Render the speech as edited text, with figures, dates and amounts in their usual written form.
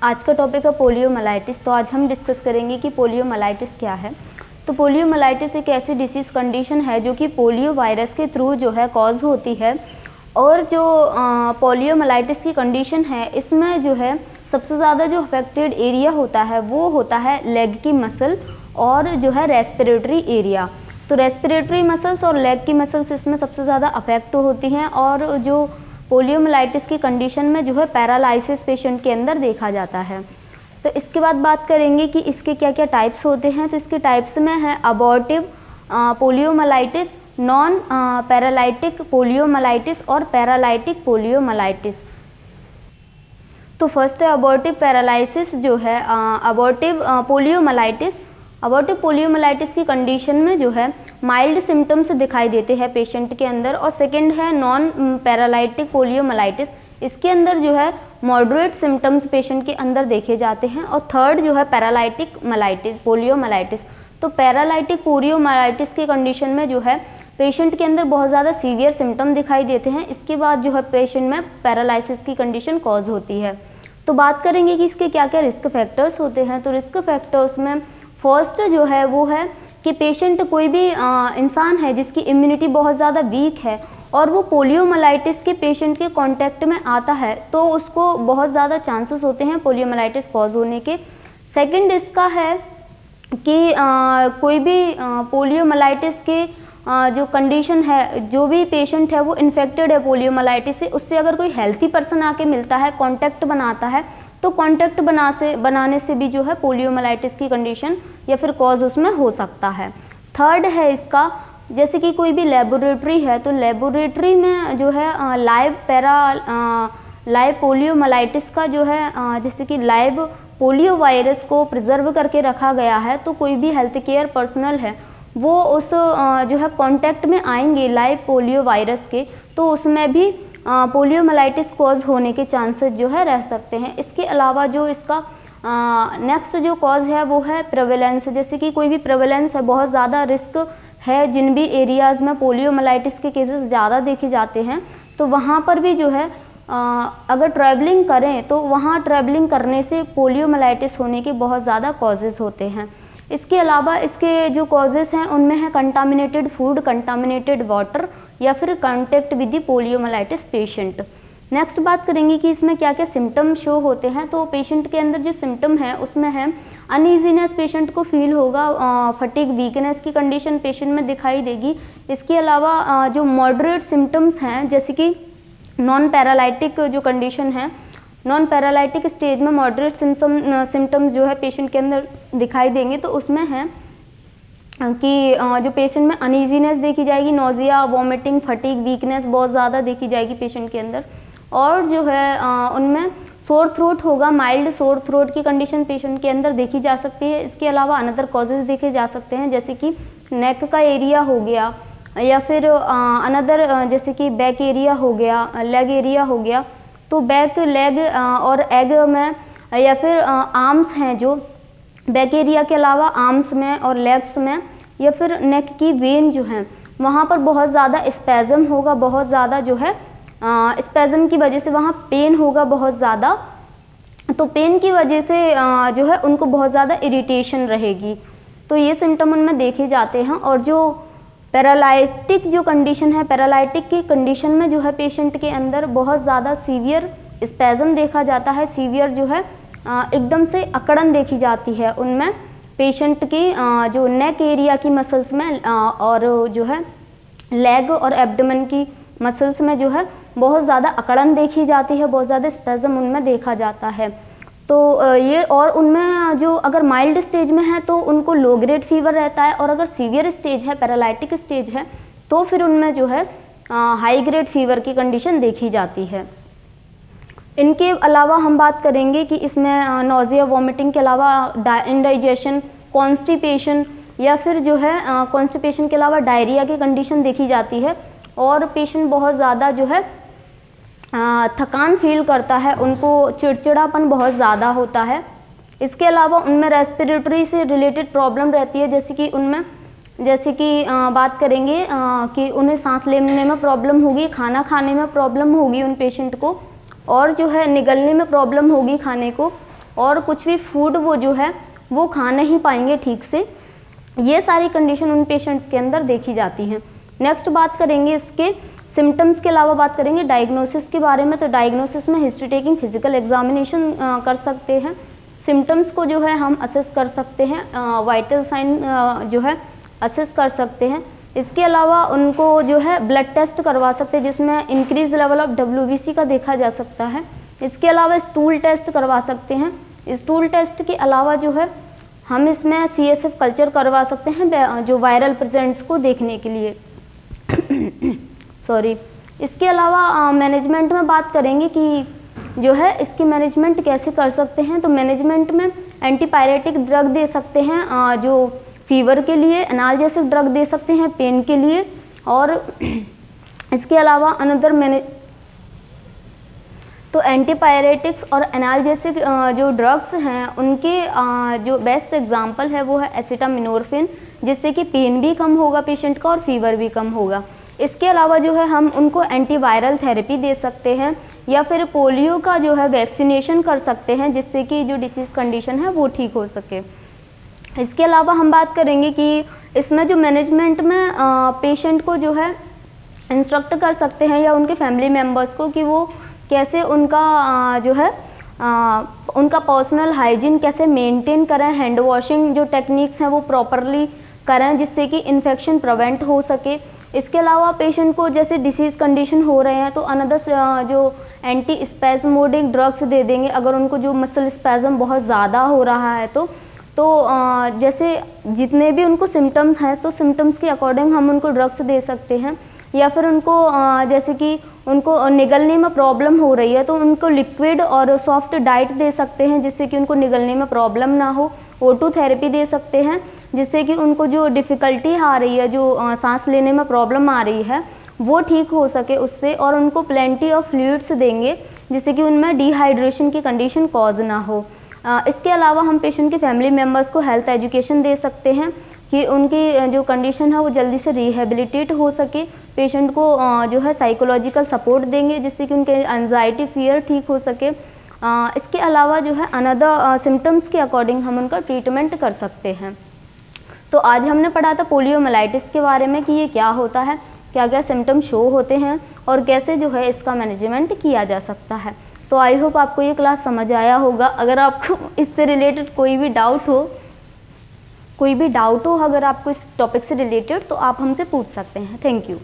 आज का टॉपिक है पोलियोमाइलाइटिस। तो आज हम डिस्कस करेंगे कि पोलियोमाइलाइटिस क्या है। तो पोलियोमाइलाइटिस एक ऐसी डिसीज़ कंडीशन है जो कि पोलियो वायरस के थ्रू जो है कॉज होती है। और जो पोलियोमाइलाइटिस की कंडीशन है इसमें जो है सबसे ज़्यादा जो अफेक्टेड एरिया होता है वो होता है लेग की मसल और जो है रेस्पिरेटरी एरिया। तो रेस्पिरेटरी मसल्स और लेग की मसल्स इसमें सबसे ज़्यादा अफेक्ट होती हैं। और जो पोलियोमाइलाइटिस की कंडीशन में जो है पैरालिसिस पेशेंट के अंदर देखा जाता है। तो इसके बाद बात करेंगे कि इसके क्या क्या टाइप्स होते हैं। तो इसके टाइप्स में है अबॉर्टिव पोलियोमाइलाइटिस, नॉन पैरालाइटिक पोलियोमाइलाइटिस और पैरालाइटिक पोलियोमाइलाइटिस। तो फर्स्ट है अबॉर्टिव पैरालिसिस जो है अबॉर्टिव पोलियोमाइलाइटिस। अबॉर्टिव पोलियोमाइलाइटिस की कंडीशन में जो है माइल्ड सिम्टम्स दिखाई देते हैं पेशेंट के अंदर। और सेकंड है नॉन पैरालाइटिक पोलियोमाइलाइटिस, इसके अंदर जो है मॉडरेट सिम्टम्स पेशेंट के अंदर देखे जाते हैं। और थर्ड जो है पैरालाइटिक पोलियोमाइलाइटिस। तो पैरालाइटिक पोलियोमाइलाइटिस की कंडीशन में जो है पेशेंट के अंदर बहुत ज़्यादा सीवियर सिम्टम दिखाई देते हैं। इसके बाद जो है पेशेंट में पैरालिसिस की कंडीशन कॉज होती है। तो बात करेंगे कि इसके क्या क्या रिस्क फैक्टर्स होते हैं। तो रिस्क फैक्टर्स में फर्स्ट जो है वो है कि पेशेंट कोई भी इंसान है जिसकी इम्यूनिटी बहुत ज़्यादा वीक है और वो पोलियोमाइलाइटिस के पेशेंट के कांटेक्ट में आता है तो उसको बहुत ज़्यादा चांसेस होते हैं पोलियोमाइलाइटिस कॉज होने के। सेकंड इसका है कि कोई भी पोलियोमाइलाइटिस के जो कंडीशन है, जो भी पेशेंट है वो इन्फेक्टेड है पोलियोमाइलाइटिस से, उससे अगर कोई हेल्थी पर्सन आके मिलता है, कांटेक्ट बनाता है, तो कांटेक्ट बनाने से भी जो है पोलियोमाइलाइटिस की कंडीशन या फिर कॉज उसमें हो सकता है। थर्ड है इसका, जैसे कि कोई भी लेबोरेटरी है तो लेबोरेटरी में जो है लाइव पोलियोमाइलाइटिस का जो है जैसे कि लाइव पोलियो वायरस को प्रिजर्व करके रखा गया है, तो कोई भी हेल्थ केयर पर्सनल है वो उस जो है कांटेक्ट में आएंगे लाइव पोलियो वायरस के, तो उसमें भी पोलियोमाइलाइटिस कॉज होने के चांसेस जो है रह सकते हैं। इसके अलावा जो इसका नेक्स्ट जो कॉज है वो है प्रेवलेंस, जैसे कि कोई भी प्रेवलेंस है, बहुत ज़्यादा रिस्क है जिन भी एरियाज़ में पोलियोमाइलाइटिस के केसेस ज़्यादा देखे जाते हैं, तो वहाँ पर भी जो है अगर ट्रैवलिंग करें तो वहाँ ट्रैवलिंग करने से पोलियोमाइलाइटिस होने के बहुत ज़्यादा कॉजेज़ होते हैं। इसके अलावा इसके जो कॉजेज़ हैं उनमें है कंटामिनेटेड फूड, कंटामिनेटेड वाटर या फिर contact with the poliomyelitis patient. Next बात करेंगे कि इसमें क्या क्या सिम्टम शो होते हैं। तो पेशेंट के अंदर जो सिम्टम है उसमें है अनईजीनेस पेशेंट को फील होगा, फटीग वीकनेस की कंडीशन पेशेंट में दिखाई देगी। इसके अलावा जो मॉडरेट सिम्टम्स हैं जैसे कि नॉन पैरालाइटिक जो कंडीशन है, नॉन पैरालाइटिक स्टेज में मॉडरेट सिम्टम्स जो है पेशेंट के अंदर दिखाई देंगे, तो उसमें है कि जो पेशेंट में अनईजीनेस देखी जाएगी, नोजिया, वॉमिटिंग, फटीग, वीकनेस बहुत ज़्यादा देखी जाएगी पेशेंट के अंदर। और जो है उनमें सोर थ्रोट होगा, माइल्ड सोर थ्रोट की कंडीशन पेशेंट के अंदर देखी जा सकती है। इसके अलावा अनदर कॉजेज़ देखे जा सकते हैं जैसे कि नेक का एरिया हो गया या फिर अनदर जैसे कि बैक एरिया हो गया, लेग एरिया हो गया। तो बैक, लेग और एग में या फिर आर्म्स हैं, जो बैक एरिया के अलावा आर्म्स में और लेग्स में या फिर नेक की वेन जो है वहाँ पर बहुत ज़्यादा स्पैज़म होगा, बहुत ज़्यादा जो है स्पैज़म की वजह से वहाँ पेन होगा बहुत ज़्यादा। तो पेन की वजह से जो है उनको बहुत ज़्यादा इरिटेशन रहेगी, तो ये सिम्टम उनमें देखे जाते हैं। और जो पैरालाइटिक जो कंडीशन है, पैरालाइटिक की कंडीशन में जो है पेशेंट के अंदर बहुत ज़्यादा सीवियर स्पैज़म देखा जाता है, सीवियर जो है एकदम से अकड़न देखी जाती है उनमें पेशेंट की जो नेक एरिया की मसल्स में और जो है लेग और एब्डोमेन की मसल्स में जो है बहुत ज़्यादा अकड़न देखी जाती है, बहुत ज़्यादा स्पैज़म उनमें देखा जाता है। तो ये, और उनमें जो अगर माइल्ड स्टेज में है तो उनको लो ग्रेड फीवर रहता है, और अगर सीवियर स्टेज है, पैरालाइटिक स्टेज है, तो फिर उनमें जो है हाई ग्रेड फीवर की कंडीशन देखी जाती है। इनके अलावा हम बात करेंगे कि इसमें नोजिया, वॉमिटिंग के अलावा इंडाइजेशन, कॉन्स्टिपेशन या फिर जो है कॉन्स्टिपेशन के अलावा डायरिया की कंडीशन देखी जाती है। और पेशेंट बहुत ज़्यादा जो है थकान फील करता है, उनको चिड़चिड़ापन बहुत ज़्यादा होता है। इसके अलावा उनमें रेस्पिरेटरी से रिलेटेड प्रॉब्लम रहती है, जैसे कि बात करेंगे कि उन्हें सांस लेने में प्रॉब्लम होगी, खाना खाने में प्रॉब्लम होगी उन पेशेंट को, और जो है निगलने में प्रॉब्लम होगी खाने को। और कुछ भी फूड वो जो है वो खा नहीं पाएंगे ठीक से। ये सारी कंडीशन उन पेशेंट्स के अंदर देखी जाती हैं। नेक्स्ट बात करेंगे इसके सिम्टम्स के अलावा बात करेंगे डायग्नोसिस के बारे में। तो डायग्नोसिस में हिस्ट्री टेकिंग, फिजिकल एग्जामिनेशन कर सकते हैं। सिम्टम्स को जो है हम असेस कर सकते हैं, वाइटल साइन जो है असेस कर सकते हैं। इसके अलावा उनको जो है ब्लड टेस्ट करवा सकते हैं जिसमें इंक्रीज लेवल ऑफ WBC का देखा जा सकता है। इसके अलावा स्टूल टेस्ट करवा सकते हैं। स्टूल टेस्ट के अलावा जो है हम इसमें CSF कल्चर करवा सकते हैं जो वायरल प्रेजेंट्स को देखने के लिए। सॉरी। इसके अलावा मैनेजमेंट में बात करेंगे कि जो है इसकी मैनेजमेंट कैसे कर सकते हैं। तो मैनेजमेंट में एंटीपायरेटिक ड्रग दे सकते हैं जो फीवर के लिए, एनाल्जेसिक ड्रग दे सकते हैं पेन के लिए, और इसके अलावा अनदर तो एंटीपायरेटिक्स और एनाल्जेसिक जो ड्रग्स हैं उनके जो बेस्ट एग्जांपल है वो है एसिटामिनोर्फिन, जिससे कि पेन भी कम होगा पेशेंट का और फीवर भी कम होगा। इसके अलावा जो है हम उनको एंटीवायरल थेरेपी दे सकते हैं या फिर पोलियो का जो है वैक्सीनेशन कर सकते हैं जिससे कि जो डिसीज़ कंडीशन है वो ठीक हो सके। इसके अलावा हम बात करेंगे कि इसमें जो मैनेजमेंट में पेशेंट को जो है इंस्ट्रक्ट कर सकते हैं या उनके फैमिली मेम्बर्स को कि वो कैसे उनका जो है उनका पर्सनल हाइजीन कैसे मेंटेन करें, हैंड वॉशिंग जो टेक्निक्स हैं वो प्रॉपरली करें जिससे कि इन्फेक्शन प्रिवेंट हो सके। इसके अलावा पेशेंट को जैसे डिसीज़ कंडीशन हो रहे हैं तो अनदर जो एंटी स्पैस्मोडिक ड्रग्स दे देंगे अगर उनको जो मसल स्पैज्म बहुत ज़्यादा हो रहा है तो जैसे जितने भी उनको सिम्टम्स हैं तो सिम्टम्स के अकॉर्डिंग हम उनको ड्रग्स दे सकते हैं। या फिर उनको जैसे कि उनको निगलने में प्रॉब्लम हो रही है तो उनको लिक्विड और सॉफ्ट डाइट दे सकते हैं जिससे कि उनको निगलने में प्रॉब्लम ना हो। O2 थेरेपी दे सकते हैं जिससे कि उनको जो डिफ़िकल्टी आ रही है, जो सांस लेने में प्रॉब्लम आ रही है वो ठीक हो सके उससे, और उनको प्लेंटी ऑफ फ्लूइड्स देंगे जिससे कि उनमें डिहाइड्रेशन की कंडीशन कॉज ना हो। इसके अलावा हम पेशेंट के फैमिली मेम्बर्स को हेल्थ एजुकेशन दे सकते हैं कि उनकी जो कंडीशन है वो जल्दी से रिहेबिलिटेट हो सके। पेशेंट को जो है साइकोलॉजिकल सपोर्ट देंगे जिससे कि उनके एंजाइटी फियर ठीक हो सके। इसके अलावा जो है अनदर सिम्टम्स के अकॉर्डिंग हम उनका ट्रीटमेंट कर सकते हैं। तो आज हमने पढ़ा था पोलियोमाइलाइटिस के बारे में कि ये क्या होता है, क्या क्या सिम्टम शो होते हैं और कैसे जो है इसका मैनेजमेंट किया जा सकता है। तो आई होप आपको ये क्लास समझ आया होगा। अगर आपको इससे रिलेटेड कोई भी डाउट हो अगर आपको इस टॉपिक से रिलेटेड तो आप हमसे पूछ सकते हैं। Thank you.